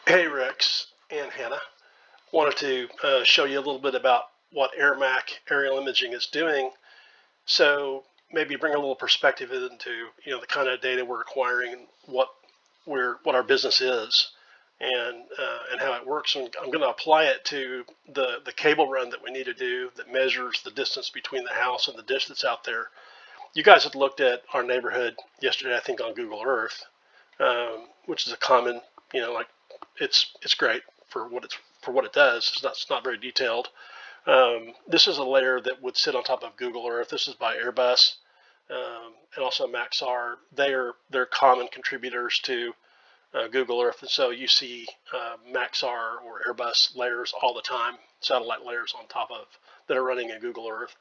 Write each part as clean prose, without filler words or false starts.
Hey, Rex and Hannah. Wanted to show you a little bit about what AirMac Aerial Imaging is doing. So maybe bring a little perspective into the kind of data we're acquiring and what our business is and how it works. And I'm going to apply it to the cable run that we need to do that measures the distance between the house and the dish that's out there. You guys had looked at our neighborhood yesterday, I think, on Google Earth, which is a common, like it's great for what it does. It's not very detailed. This is a layer that would sit on top of Google Earth. This is by Airbus and also Maxar. They're common contributors to Google Earth, and so you see Maxar or Airbus layers all the time, satellite layers on top of that are running in Google Earth.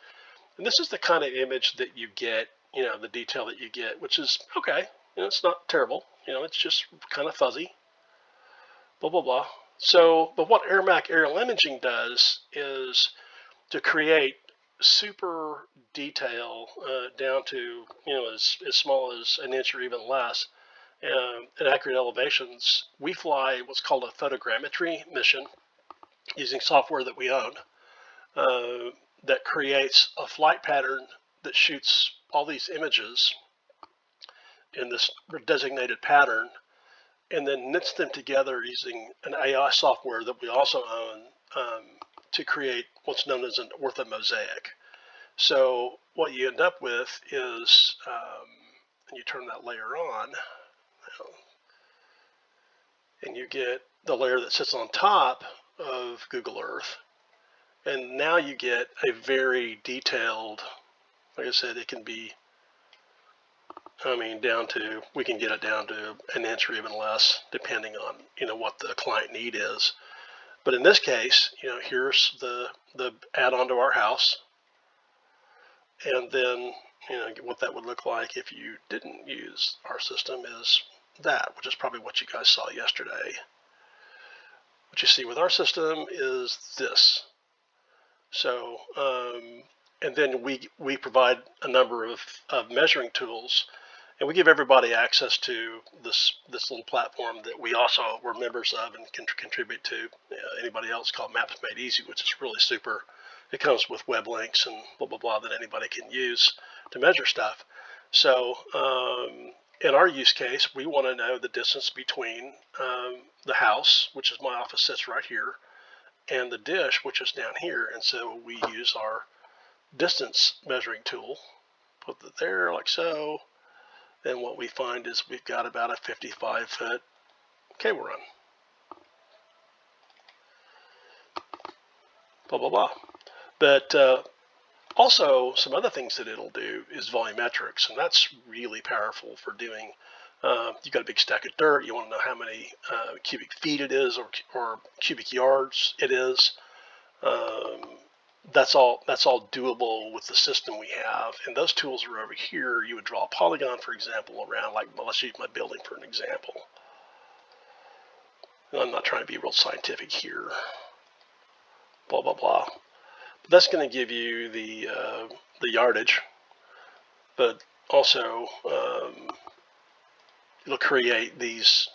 And this is the kind of image that you get, the detail that you get, which is okay. It's not terrible. It's just kind of fuzzy. Blah blah blah. So, but what AirMac Aerial Imaging does is to create super detail down to as small as an inch or even less, and accurate elevations. We fly what's called a photogrammetry mission using software that we own that creates a flight pattern that shoots all these images in this designated pattern and then knits them together using an AI software that we also own to create what's known as an orthomosaic. So what you end up with is, and you turn that layer on, and you get the layer that sits on top of Google Earth, and now you get a very detailed, like I said, it can be, we can get it down to an inch or even less, depending on, what the client need is. But in this case, here's the add-on to our house. And then, what that would look like if you didn't use our system is that, which is probably what you guys saw yesterday. What you see with our system is this. So, and then we provide a number of measuring tools, and we give everybody access to this little platform that we also were members of and can contribute to. Anybody else called Maps Made Easy, which is really super. It comes with web links and blah blah blah that anybody can use to measure stuff. So in our use case, we want to know the distance between the house, which is my office sits right here, and the dish, which is down here. And so we use our distance measuring tool, put it there like so, and what we find is we've got about a 55-foot cable run. Blah blah blah. But also some other things that it'll do is volumetrics, and that's really powerful for doing. You've got a big stack of dirt. You want to know how many cubic feet it is, or cubic yards it is. That's all doable with the system we have. And those tools are over here. You would draw a polygon, for example, around, like, well, let's use my building for an example. I'm not trying to be real scientific here. Blah blah blah. But that's going to give you the yardage, but also it'll create these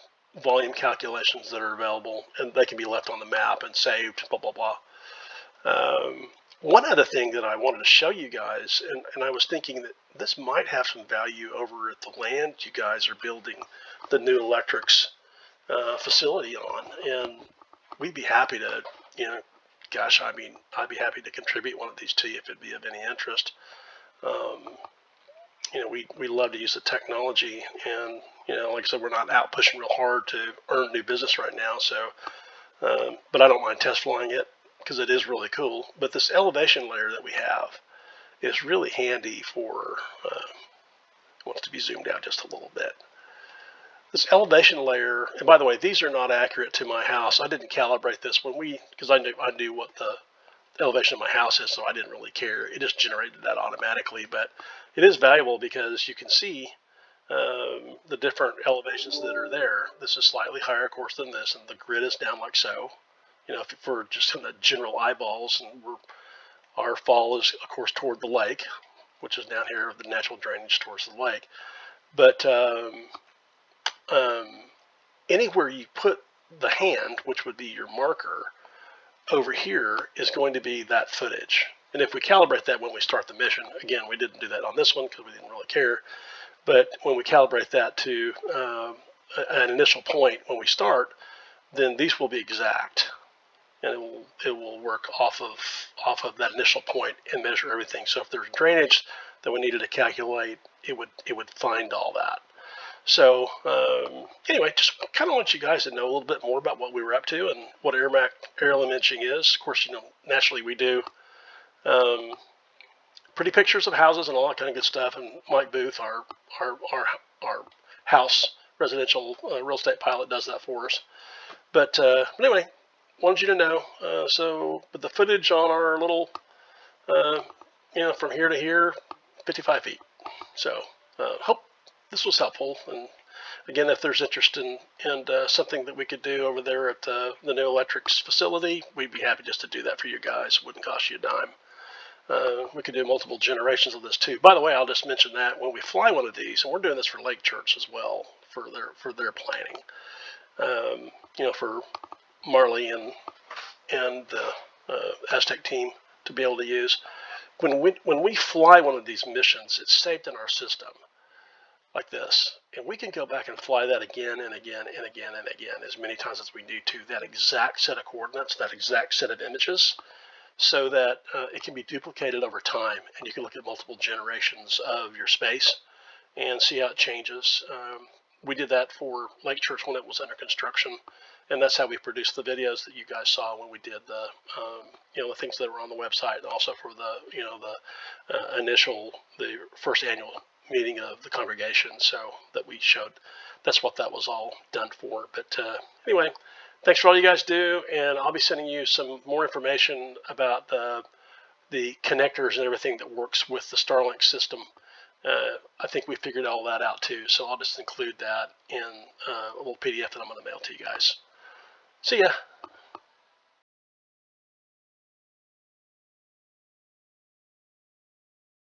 volume calculations that are available, and they can be left on the map and saved. Blah blah blah. One other thing that I wanted to show you guys, and I was thinking that this might have some value over at the land you guys are building the new Electrex facility on, and we'd be happy to, gosh, I'd be happy to contribute one of these to you if it'd be of any interest. We love to use the technology, and like I said, we're not out pushing real hard to earn new business right now. So, but I don't mind test flying it because it is really cool. But this elevation layer that we have is really handy for. Wants to be zoomed out just a little bit. This elevation layer, and by the way, these are not accurate to my house. I didn't calibrate this because I knew what the elevation of my house is, so I didn't really care. It just generated that automatically. But it is valuable because you can see the different elevations that are there. This is slightly higher, of course, than this, and the grid is down like so. If we're just in the general eyeballs, and our fall is, of course, toward the lake, which is down here, the natural drainage towards the lake. But anywhere you put the hand, which would be your marker, over here is going to be that footage. And if we calibrate that when we start the mission, again, we didn't do that on this one because we didn't really care, but when we calibrate that to an initial point when we start, then these will be exact, and it will work off of that initial point and measure everything. So if there's drainage that we needed to calculate, it would find all that. So anyway, just kind of want you guys to know a little bit more about what we were up to and what AirMac Aerial Imaging is. Of course, naturally we do pretty pictures of houses and all that kind of good stuff. And Mike Booth, our house residential real estate pilot, does that for us. But anyway, wanted you to know. So with the footage on our little, from here to here, 55 feet. So hope this was helpful. And again, if there's interest in something that we could do over there at the new Electrex facility, we'd be happy just to do that for you guys. It wouldn't cost you a dime. We could do multiple generations of this too. By the way, I'll just mention that when we fly one of these, and we're doing this for Lake Church as well for their planning, for Marley and the Aztec team to be able to use. When we fly one of these missions, it's saved in our system like this, and we can go back and fly that again and again and again and again as many times as we need to, that exact set of coordinates, that exact set of images, so that it can be duplicated over time, and you can look at multiple generations of your space and see how it changes. We did that for Lake Church when it was under construction, and that's how we produced the videos that you guys saw when we did the the things that were on the website, and also for the first annual meeting of the congregation, so that we showed. That's what that was all done for. But anyway, thanks for all you guys do, and I'll be sending you some more information about the connectors and everything that works with the Starlink system. I think we figured all that out too, so I'll just include that in a little PDF that I'm going to mail to you guys. See ya.